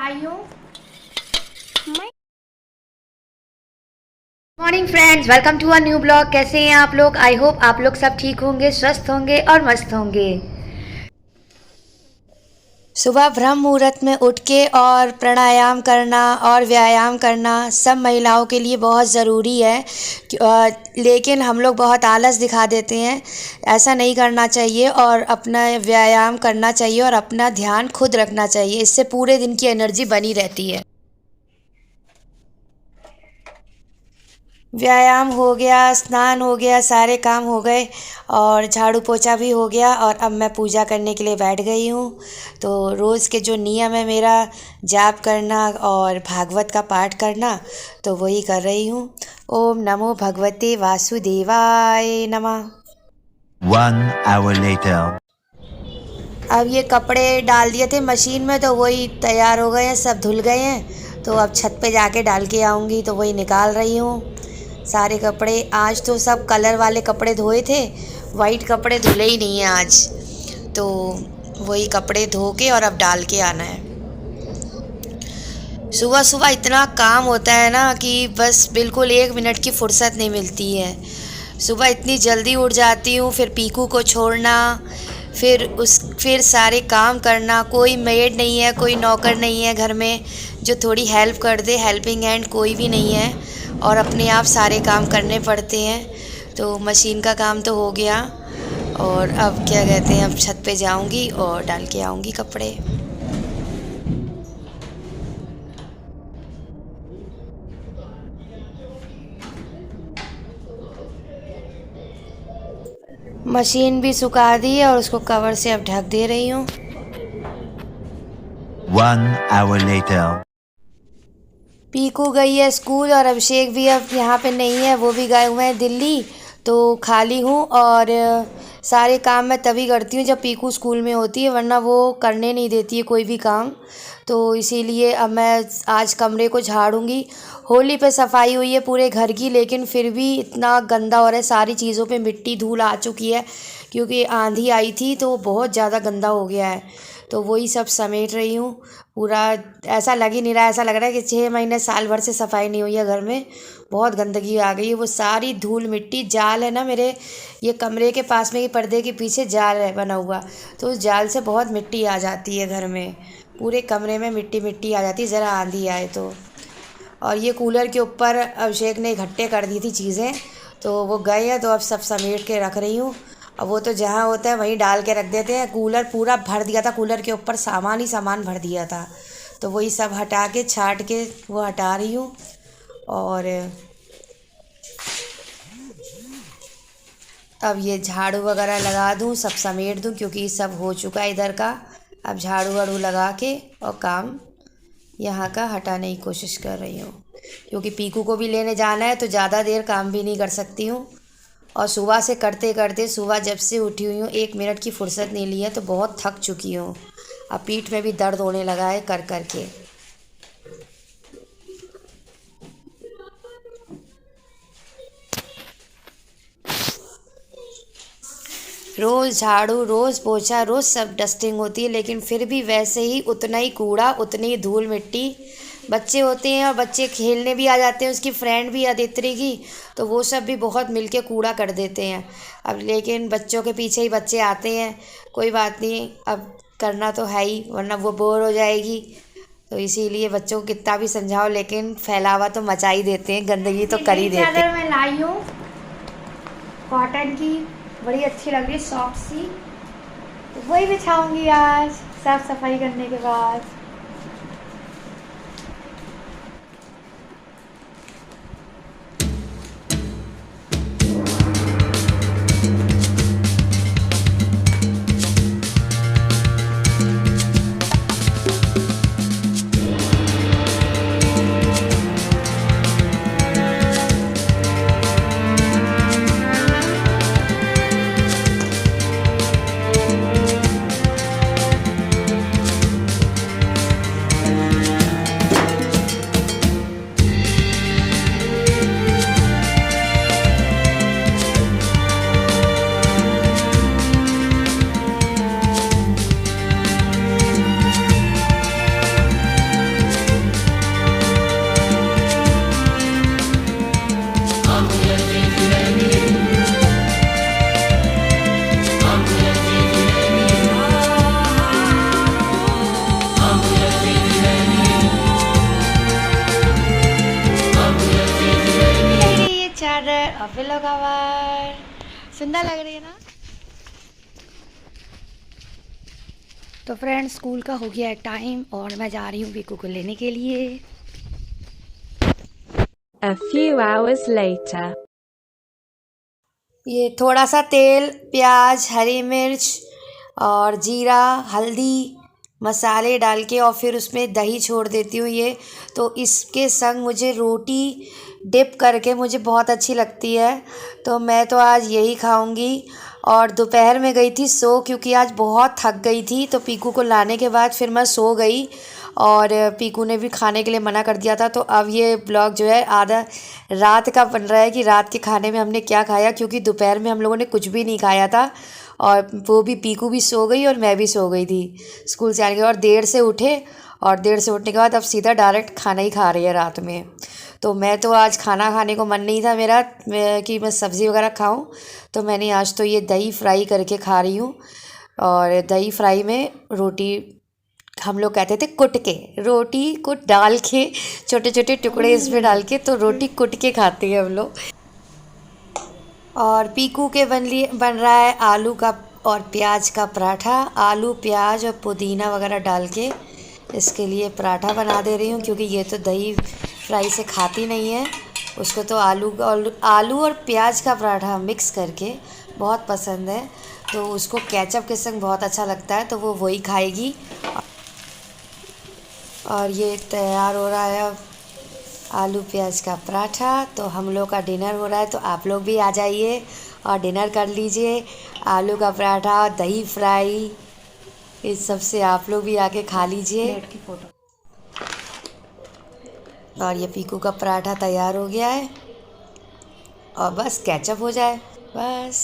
लाई हूँ। Morning friends, welcome to a new blog. कैसे हैं आप लोग? आई होप आप लोग सब ठीक होंगे, स्वस्थ होंगे और मस्त होंगे। सुबह ब्रह्म मुहूर्त में उठ के और प्राणायाम करना और व्यायाम करना सब महिलाओं के लिए बहुत ज़रूरी है। लेकिन हम लोग बहुत आलस दिखा देते हैं। ऐसा नहीं करना चाहिए और अपना व्यायाम करना चाहिए और अपना ध्यान खुद रखना चाहिए। इससे पूरे दिन की एनर्जी बनी रहती है। व्यायाम हो गया, स्नान हो गया, सारे काम हो गए और झाड़ू पोछा भी हो गया और अब मैं पूजा करने के लिए बैठ गई हूँ। तो रोज़ के जो नियम है मेरा, जाप करना और भागवत का पाठ करना, तो वही कर रही हूँ। ओम नमो भगवते वासुदेवाय नमः। 1 hour later. अब ये कपड़े डाल दिए थे मशीन में, तो वही तैयार हो गए हैं, सब धुल गए हैं। तो अब छत पे जाके डाल के आऊँगी, तो वही निकाल रही हूँ सारे कपड़े। आज तो सब कलर वाले कपड़े धोए थे, वाइट कपड़े धुले ही नहीं हैं आज। तो वही कपड़े धो के और अब डाल के आना है। सुबह सुबह इतना काम होता है ना कि बस बिल्कुल 1 मिनट की फुर्सत नहीं मिलती है। सुबह इतनी जल्दी उठ जाती हूँ, फिर पीकू को छोड़ना, फिर सारे काम करना। कोई मेड नहीं है, कोई नौकर नहीं है घर में जो थोड़ी हेल्प कर दे। हेल्पिंग हैंड कोई भी नहीं है और अपने आप सारे काम करने पड़ते हैं। तो मशीन का काम तो हो गया और अब क्या कहते हैं, अब छत पे जाऊंगी और डाल के आऊंगी कपड़े। मशीन भी सुखा दी है और उसको कवर से अब ढक दे रही हूँ। 1 hour later. पीकू गई है स्कूल और अभिषेक भी अब यहाँ पे नहीं है, वो भी गए हुए हैं दिल्ली। तो खाली हूँ और सारे काम मैं तभी करती हूँ जब पीकू स्कूल में होती है, वरना वो करने नहीं देती है कोई भी काम। तो इसीलिए अब मैं आज कमरे को झाड़ूंगी। होली पे सफाई हुई है पूरे घर की, लेकिन फिर भी इतना गंदा हो रहा है। सारी चीज़ों पे मिट्टी धूल आ चुकी है क्योंकि आंधी आई थी, तो बहुत ज़्यादा गंदा हो गया है। तो वही सब समेट रही हूँ पूरा। ऐसा लग ही नहीं रहा, ऐसा लग रहा है कि 6 महीने साल भर से सफाई नहीं हुई है घर में। बहुत गंदगी आ गई है, वो सारी धूल मिट्टी। जाल है ना मेरे ये कमरे के पास में, ये पर्दे के पीछे जाल है बना हुआ, तो उस जाल से बहुत मिट्टी आ जाती है घर में। पूरे कमरे में मिट्टी मिट्टी आ जाती है ज़रा आंधी आए तो। और ये कूलर के ऊपर अभिषेक ने इकट्ठे कर दी थी चीज़ें, तो वो गए हैं, तो अब सब समेट के रख रही हूँ। अब वो तो जहाँ होता है वहीं डाल के रख देते हैं। कूलर पूरा भर दिया था, कूलर के ऊपर सामान ही सामान भर दिया था, तो वही सब हटा के छाट के वो हटा रही हूँ। और अब ये झाड़ू वगैरह लगा दूँ, सब समेट दूँ क्योंकि सब हो चुका है इधर का। अब झाड़ू वाड़ू लगा के और काम यहाँ का हटाने की कोशिश कर रही हूँ, क्योंकि पीकू को भी लेने जाना है, तो ज़्यादा देर काम भी नहीं कर सकती हूँ। और सुबह से करते करते, सुबह जब से उठी हुई हूँ 1 मिनट की फुर्सत नहीं ली है, तो बहुत थक चुकी हूँ। अब पीठ में भी दर्द होने लगा है कर कर के। रोज़ झाड़ू, रोज़ पोछा, रोज़ सब डस्टिंग होती है, लेकिन फिर भी वैसे ही उतना ही कूड़ा, उतनी ही धूल मिट्टी। बच्चे होते हैं और बच्चे खेलने भी आ जाते हैं, उसकी फ्रेंड भी अदिति की, तो वो सब भी बहुत मिलके कूड़ा कर देते हैं। अब लेकिन बच्चों के पीछे ही बच्चे आते हैं, कोई बात नहीं, अब करना तो है ही, वरना वो बोर हो जाएगी। तो इसीलिए बच्चों को कितना भी समझाओ, लेकिन फैलावा तो मचा ही देते हैं, गंदगी तो कर ही देते हैं। चादर मैं लाई हूँ कॉटन की, बड़ी अच्छी लग रही है, सॉफ्ट सी। तो वही बिछाऊंगी आज साफ सफाई करने के बाद। अब लो खबर, सुंदर लग रही है ना। तो फ्रेंड्स स्कूल का हो गया है टाइम और मैं जा रही हूँ पीकू को लेने के लिए। A few hours later. ये थोड़ा सा तेल, प्याज, हरी मिर्च और जीरा, हल्दी, मसाले डाल के और फिर उसमें दही छोड़ देती हूँ ये। तो इसके संग मुझे रोटी डिप करके मुझे बहुत अच्छी लगती है, तो मैं तो आज यही खाऊंगी। और दोपहर में गई थी सो, क्योंकि आज बहुत थक गई थी। तो पीकू को लाने के बाद फिर मैं सो गई और पीकू ने भी खाने के लिए मना कर दिया था। तो अब ये ब्लॉग जो है आधा रात का बन रहा है कि रात के खाने में हमने क्या खाया, क्योंकि दोपहर में हम लोगों ने कुछ भी नहीं खाया था। और वो भी पीकू भी सो गई और मैं भी सो गई थी स्कूल से आने के बाद। देर से उठे और देर से उठने के बाद अब सीधा डायरेक्ट खाना ही खा रही है रात में। तो मैं तो आज खाना खाने को मन नहीं था मेरा कि मैं सब्ज़ी वगैरह खाऊं, तो मैंने आज तो ये दही फ्राई करके खा रही हूँ। और दही फ्राई में रोटी, हम लोग कहते थे कुट के, रोटी को डाल के छोटे छोटे टुकड़े इसमें डाल के, तो रोटी कुट के खाते हैं हम लोग। और पीकू के बन रहा है आलू का और प्याज का पराठा। आलू, प्याज और पुदीना वगैरह डाल के इसके लिए पराठा बना दे रही हूँ, क्योंकि ये तो दही फ्राई से खाती नहीं है। उसको तो आलू और प्याज का पराठा मिक्स करके बहुत पसंद है, तो उसको केचप के संग बहुत अच्छा लगता है, तो वो वही खाएगी। और ये तैयार हो रहा है अब आलू प्याज का पराठा। तो हम लोग का डिनर हो रहा है, तो आप लोग भी आ जाइए और डिनर कर लीजिए। आलू का पराठा, दही फ्राई, इस सब से आप लोग भी आके खा लीजिए। और ये पीकू का पराठा तैयार हो गया है और बस केचप हो जाए बस।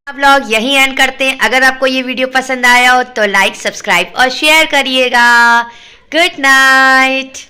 अब लोग यहीं एंड करते हैं। अगर आपको ये वीडियो पसंद आया हो तो लाइक, सब्सक्राइब और शेयर करिएगा। Good night.